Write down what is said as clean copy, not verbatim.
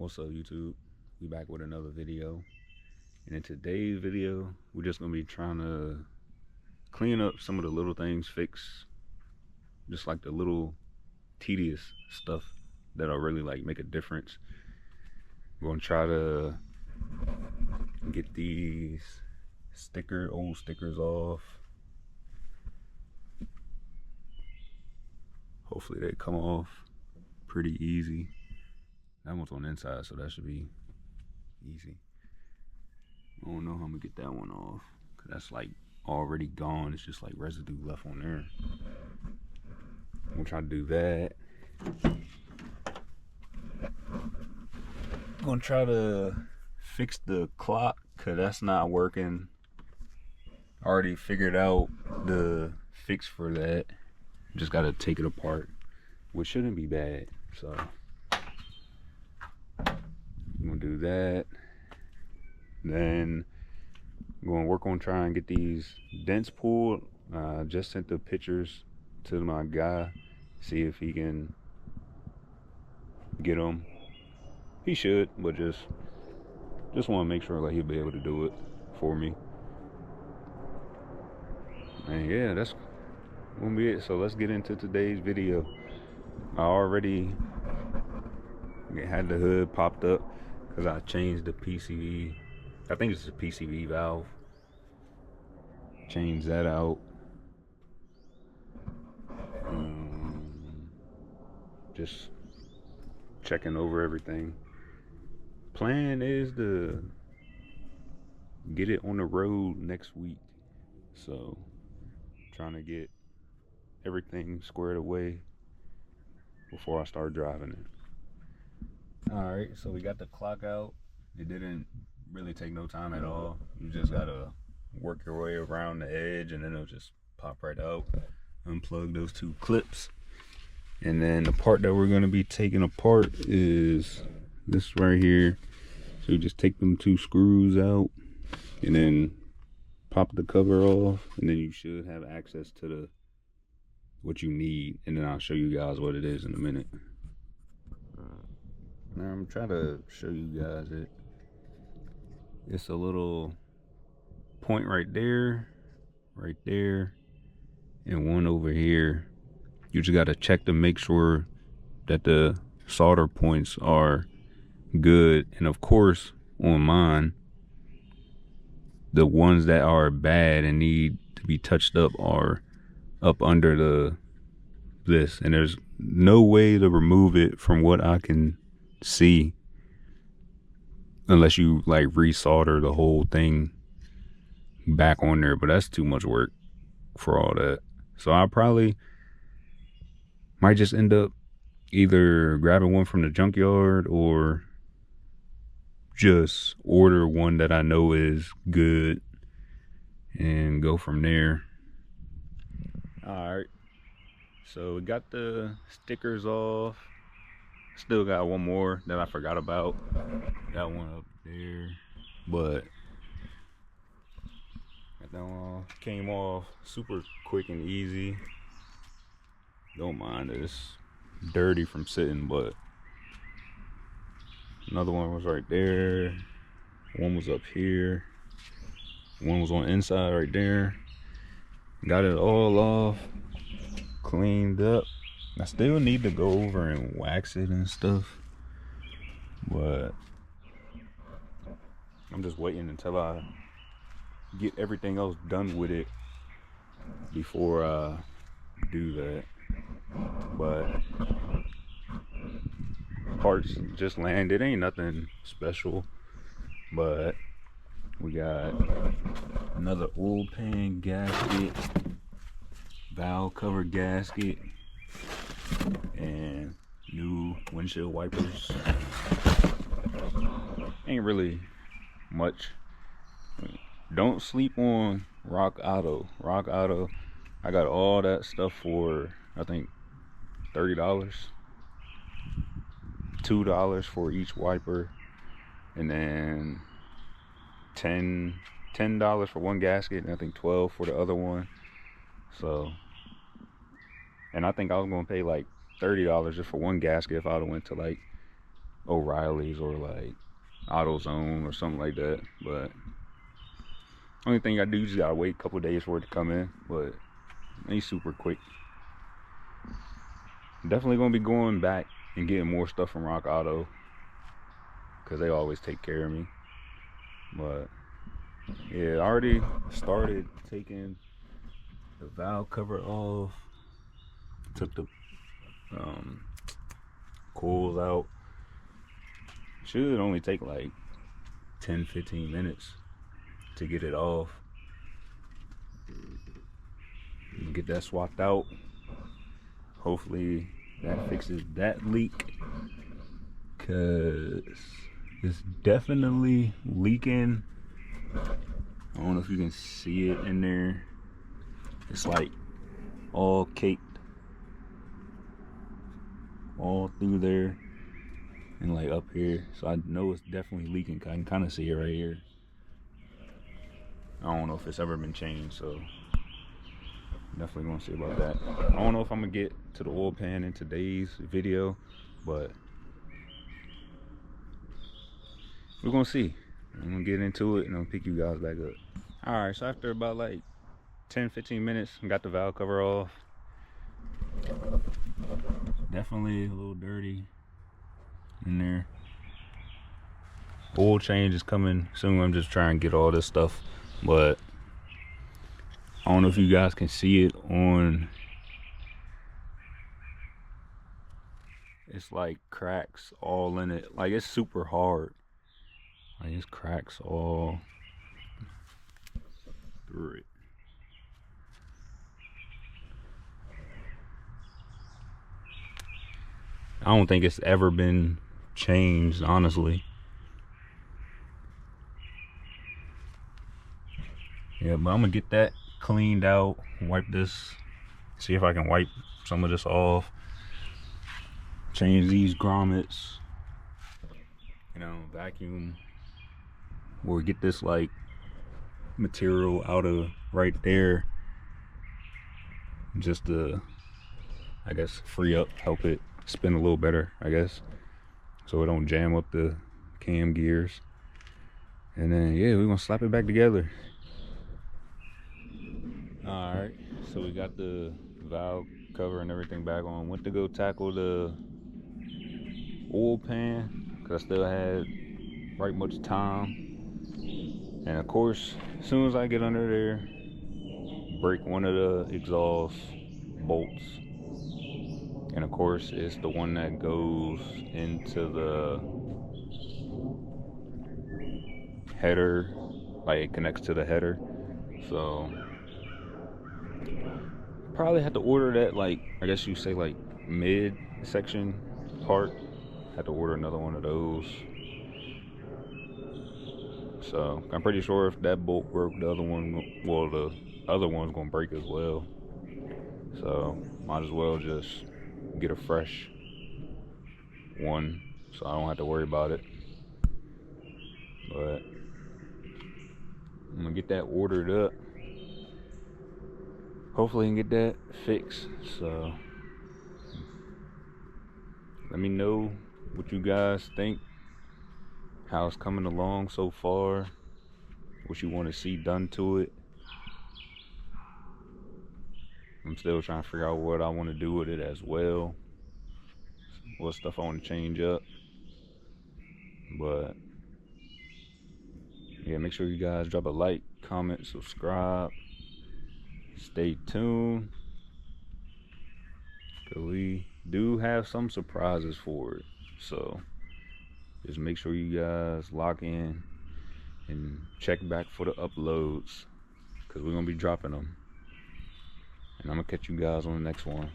What's up, YouTube? We back with another video, and in today's video we're just gonna be trying to clean up some of the little things, fix just like the little tedious stuff that'll really like make a difference. We're gonna try to get these old stickers off. Hopefully they come off pretty easy. That one's on the inside, so that should be easy. I don't know how I'm gonna get that one off, cause that's like already gone. It's just like residue left on there. I'm gonna try to do that. I'm gonna try to fix the clock, cause that's not working. I already figured out the fix for that. Just gotta take it apart, which shouldn't be bad. So I'm gonna do that. Then I'm gonna work on trying to get these dents pulled. Just sent the pictures to my guy, see if he can get them. He should, but just want to make sure like he'll be able to do it for me. And yeah, that's gonna be it. So let's get into today's video. I already had the hood popped up because I changed the PCV. I think it's the PCV valve. Change that out. Just checking over everything. Plan is to get it on the road next week. So trying to get everything squared away before I start driving it. All right, so we got the clock out. It didn't really take no time at all. You just gotta work your way around the edge and then it'll just pop right out. Unplug those two clips, and then the part that we're going to be taking apart is this right here. So you just take them two screws out and then pop the cover off, and then you should have access to what you need, and then I'll show you guys what it is in a minute. Now I'm trying to show you guys it. It's a little point right there, and one over here. You just got to check to make sure that the solder points are good. And of course, on mine, the ones that are bad and need to be touched up are up under this, and there's no way to remove it from what I can see unless you like resolder the whole thing back on there, but that's too much work for all that. So I probably might just end up either grabbing one from the junkyard or just order one that I know is good and go from there. All right, so we got the stickers off. Still got one more that I forgot about. Got one up there, but got that one off. Came off super quick and easy. Don't mind it. It's dirty from sitting, but another one was right there. One was up here. One was on the inside right there. Got it all off, cleaned up. I still need to go over and wax it and stuff, but I'm just waiting until I get everything else done with it before I do that. But parts just landed. Ain't nothing special, but we got another oil pan gasket, valve cover gasket, and new windshield wipers. Ain't really much. Don't sleep on Rock Auto. I got all that stuff for I think $30, $2 for each wiper, and then $10 for one gasket, and I think $12 for the other one. So, and I think I was gonna pay like $30 just for one gasket if I would have went to like O'Reilly's or like AutoZone or something like that. But only thing I do is just gotta wait a couple days for it to come in, but ain't super quick. Definitely gonna be going back and getting more stuff from Rock Auto because they always take care of me. But yeah, I already started taking the valve cover off, took the coils out. Should only take like 10-15 minutes to get it off. Get that swapped out. Hopefully that fixes that leak, cause it's definitely leaking. I don't know if you can see it in there. It's like all caked all through there and like up here, so I know it's definitely leaking. I can kind of see it right here. I don't know if it's ever been changed, so definitely gonna see about that. I don't know if I'm gonna get to the oil pan in today's video, but we're gonna see. I'm gonna get into it and I'll pick you guys back up. All right, so after about like 10-15 minutes, I got the valve cover off. Definitely a little dirty in there. Oil change is coming soon. I'm just trying to get all this stuff, but I don't know if you guys can see it on. It's like cracks all in it. Like it's super hard. Like it's cracks all through it. I don't think it's ever been changed, honestly. Yeah, but I'm gonna get that cleaned out, wipe this, see if I can wipe some of this off, change these grommets, you know, vacuum, or get this like material out of right there, just to, I guess, free up, help it spin a little better, I guess, so it don't jam up the cam gears. And then yeah, we're gonna slap it back together. All right, so we got the valve cover and everything back on. Went to go tackle the oil pan because I still had right much time. And of course, as soon as I get under there, break one of the exhaust bolts. And of course, it's the one that goes into the header, like it connects to the header. So probably had to order that, like, I guess you say like mid section part. Had to order another one of those. So I'm pretty sure if that bolt broke, the other one, well, the other one's gonna break as well. So might as well just get a fresh one, so I don't have to worry about it. But I'm gonna get that ordered up. Hopefully, I can get that fixed. So let me know what you guys think. How it's coming along so far. What you want to see done to it. I'm still trying to figure out what I want to do with it as well. What stuff I want to change up. But yeah, make sure you guys drop a like, comment, subscribe. Stay tuned. Cause we do have some surprises for it. So just make sure you guys lock in and check back for the uploads. Cause we're gonna be dropping them. And I'm gonna catch you guys on the next one.